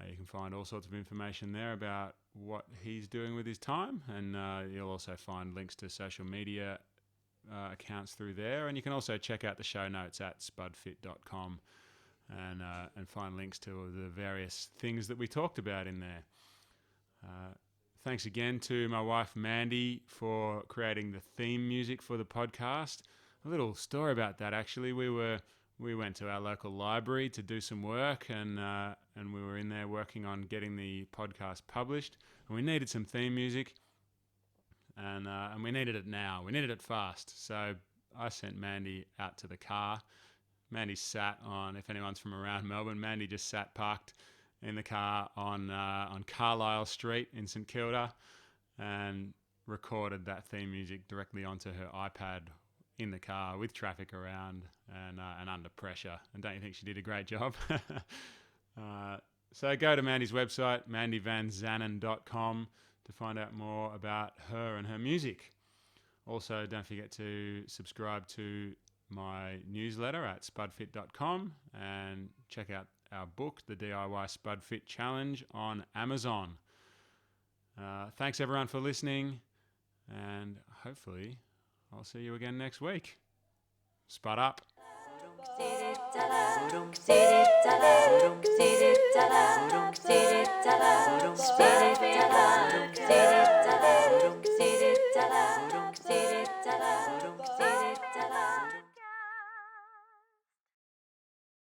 You can find all sorts of information there about what he's doing with his time, and you'll also find links to social media accounts through there. And you can also check out the show notes at spudfit.com and find links to the various things that we talked about in there. Thanks again to my wife Mandy for creating the theme music for the podcast. A little story about that, actually. We went to our local library to do some work, and we were in there working on getting the podcast published. And we needed some theme music, and we needed it now. We needed it fast. So I sent Mandy out to the car. Mandy sat on, if anyone's from around Melbourne, Mandy just sat parked in the car on Carlisle Street in St Kilda, and recorded that theme music directly onto her iPad in the car with traffic around and under pressure. And don't you think she did a great job? So go to Mandy's website, mandyvanzanen.com, to find out more about her and her music. Also, don't forget to subscribe to my newsletter at spudfit.com, and check out our book, The DIY Spudfit Challenge, on Amazon. Thanks everyone for listening, and hopefully I'll see you again next week. Spud up.